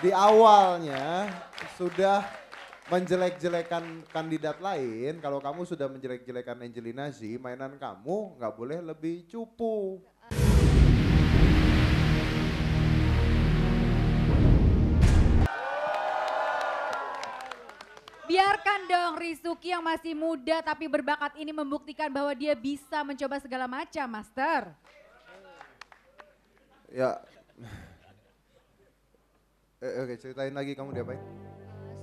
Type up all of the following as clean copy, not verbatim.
di awalnya sudah menjelek-jelekan kandidat lain, kalau kamu sudah menjelek-jelekan Angelina Jolie, mainan kamu nggak boleh lebih cupu. Biarkan dong Risuki yang masih muda tapi berbakat ini membuktikan bahwa dia bisa mencoba segala macam, Master. Ya, oke ceritain lagi kamu diapain?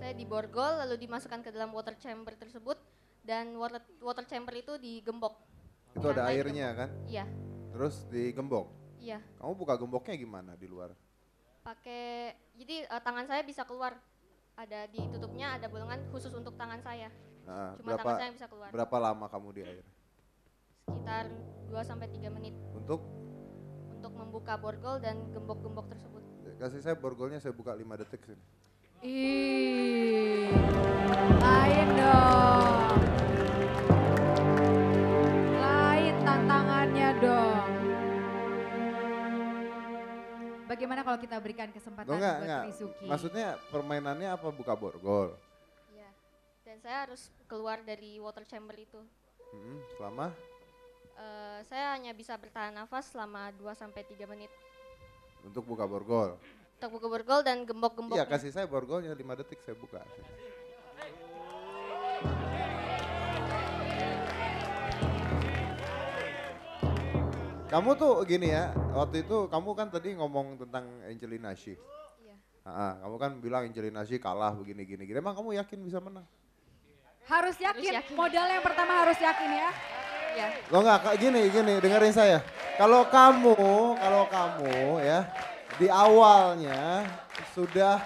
Saya diborgol lalu dimasukkan ke dalam water chamber tersebut dan water chamber itu digembok. Itu ada Dirantai airnya digembok. kan? Iya, Terus digembok. iya. Kamu buka gemboknya gimana di luar? Jadi tangan saya bisa keluar. Ada ditutupnya, ada bolongan khusus untuk tangan saya. Nah, Cuma tangan saya yang bisa keluar. berapa lama kamu di air? Sekitar 2-3 menit Untuk membuka borgol dan gembok-gembok tersebut. kasih saya borgolnya, saya buka 5 detik sini. Ih, lain dong. Lain tantangannya dong. Bagaimana kalau kita berikan kesempatan buat Risuki? Maksudnya permainannya apa buka borgol? Iya. Dan saya harus keluar dari water chamber itu. Selama? Saya hanya bisa bertahan nafas selama 2-3 menit. Untuk buka borgol? Untuk buka borgol dan gembok-gembok. Iya kasih saya borgolnya 5 detik saya buka. Kamu tuh gini ya, waktu itu kamu kan tadi ngomong tentang Angelina Jolie. Iya. Kamu kan bilang Angelina Jolie kalah begini-gini. Emang kamu yakin bisa menang? Harus yakin, Harus yakin. modal yang pertama harus yakin ya. Iya. Lo nggak gini, dengerin saya. Kalau kamu ya di awalnya sudah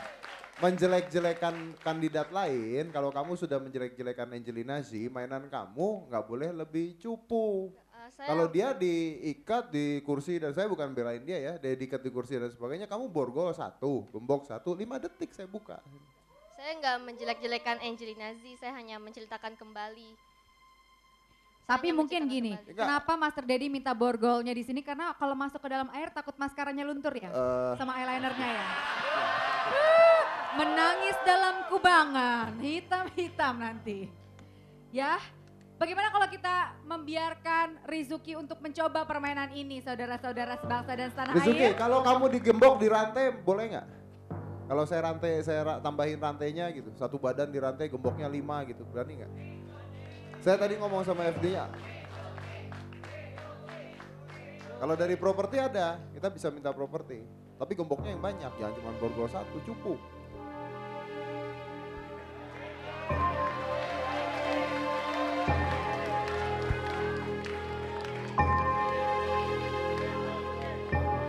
menjelek-jelekan kandidat lain, kalau kamu sudah menjelek-jelekan Angelina Jolie, mainan kamu nggak boleh lebih cupu. Kalau dia diikat di kursi, dan saya bukan belain dia ya, dia diikat di kursi dan sebagainya, kamu borgol 1, gembok 1, 5 detik saya buka. Saya nggak menjelek-jelekan Angelina Jolie, saya hanya menceritakan kembali. Tapi Hanya mungkin menceritakan gini, kembali. kenapa Master Dedi minta borgolnya di sini? Karena kalau masuk ke dalam air takut maskaranya luntur ya, sama eyelinernya ya. Menangis dalam kubangan, hitam-hitam nanti. Ya, bagaimana kalau kita membiarkan Risuki untuk mencoba permainan ini, saudara-saudara sebangsa dan setanah Risuki, air? kalau kamu digembok di rantai boleh nggak? Kalau saya tambahin rantainya gitu, satu badan di rantai gemboknya 5 gitu, berani nggak? Saya tadi ngomong sama FD-nya. Kalau dari properti ada, kita bisa minta properti. Tapi gemboknya yang banyak, jangan cuma borgol 1, cukup.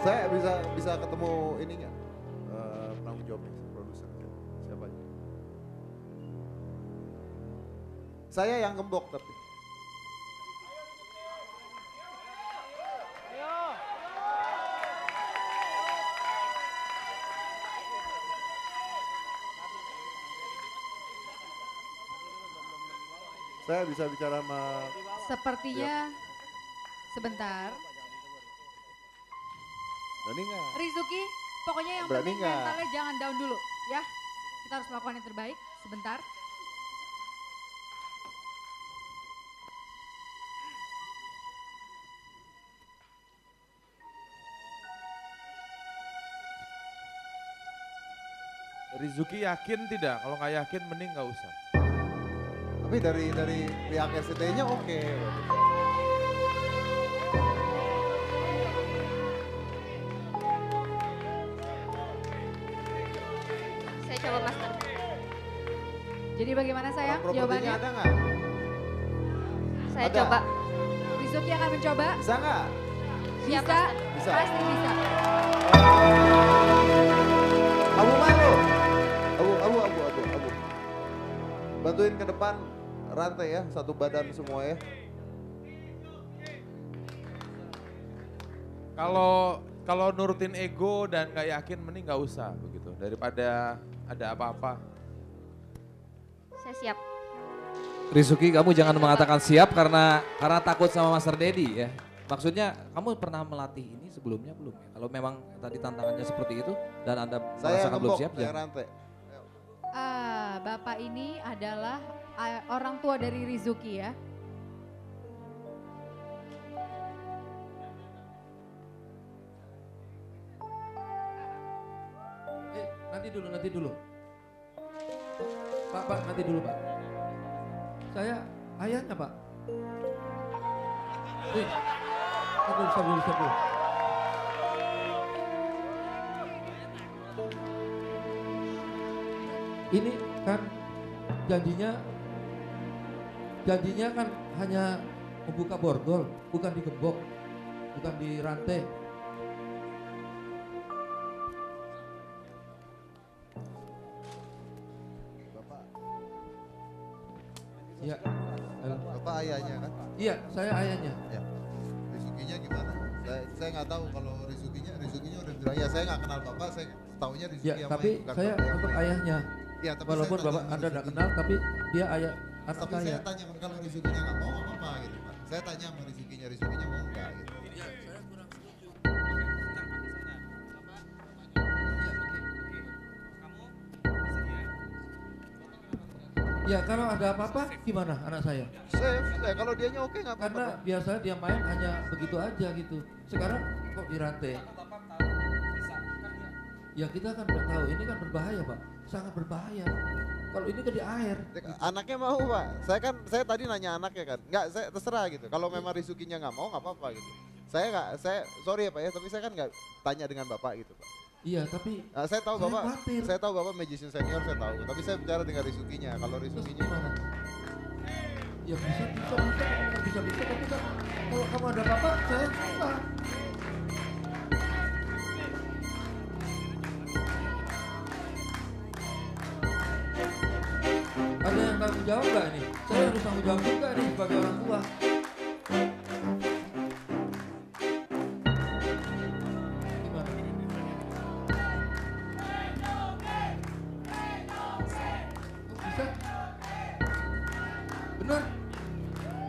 Saya bisa ketemu ini nggak? Penanggung jawabnya, produser siapa aja? Saya yang gembok tapi. Saya bisa bicara sama. Sepertinya, sebentar. Berani nggak? Risuki, pokoknya yang Berani penting nggak? mentalnya jangan down dulu ya. Kita harus melakukan yang terbaik, sebentar. Rizuki yakin tidak? Kalau nggak yakin mending nggak usah. Tapi dari pihak RCTI-nya oke. Saya coba master. Jadi bagaimana sayang Propertinya jawabannya? ada nggak? Saya Ada. coba. Risuki akan mencoba? Bisa nggak? Siap, Bisa? Master. Bisa. Pasti bisa. Abu malu. Abu. Bantuin ke depan rantai ya, satu badan semua ya. Kalau nurutin ego dan nggak yakin mending nggak usah begitu. Daripada ada apa-apa. Saya siap. Risuki, kamu jangan mengatakan siap karena takut sama Master Dedi ya. Maksudnya kamu pernah melatih ini sebelumnya belum ya? Kalau memang tadi tantangannya seperti itu dan Anda Saya merasakan belum gembok, siap saya ya? rantai. Bapak ini adalah orang tua dari Rizuki ya. Nanti dulu. Pak, nanti dulu Pak. Saya ayahnya Pak. Stop dulu. Ini kan janjinya kan hanya membuka borgol, bukan digembok, bukan dirantai. Iya. Bapak ayahnya kan? Iya, saya ayahnya. Ya. Rizukinya gimana? Saya nggak tahu kalau Rizukinya udah bilang ya saya nggak kenal bapak, saya taunya Rizuki Ya, yang tapi main, bukan saya bapak yang untuk main. ayahnya. Ya, tapi Walaupun saya tanya bapak sama Anda tidak Rizukinya. kenal, tapi dia ayah anak Tapi saya. saya tanya kalau Rizukinya nggak mau nggak apa-apa gitu Pak. Saya tanya sama Rizukinya mau nggak gitu. Ya, kalau ada apa-apa gimana anak saya? Safe, kalau dianya oke nggak apa-apa. Karena Pak. biasanya dia main hanya begitu aja gitu. Sekarang kok dirantai? Ya kita kan udah tahu, ini kan berbahaya Pak, sangat berbahaya. Kalau ini kan di air. Anaknya mau Pak, saya tadi nanya anaknya kan, nggak saya terserah gitu. Kalau memang Rizukinya nggak mau nggak apa-apa gitu. Saya sorry ya Pak ya, tapi saya kan nggak tanya dengan Bapak gitu Pak. Iya, tapi Nah, saya tahu Bapak, khawatir. saya tahu Bapak magician senior saya tahu, tapi saya bicara dengan Rizukinya. Kalau Terus Rizukinya gimana? Ya bisa, tapi kan kalau kamu ada apa-apa, saya susah. Ada yang tanggung jawab nggak ini? Saya harus tanggung jawab juga nih sebagai orang tua. Gimana? Oh, bisa? Benar?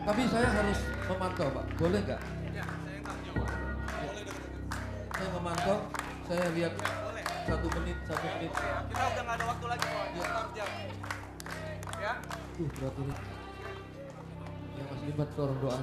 Tapi saya harus memantau Pak, boleh nggak? Ya, saya tanggung jawab. Saya memantau, saya lihat 1 menit. Kita udah nggak ada waktu lagi kok. Kita harus jalan. Ya. Berat ini. Ya Mas Libat tolong doa.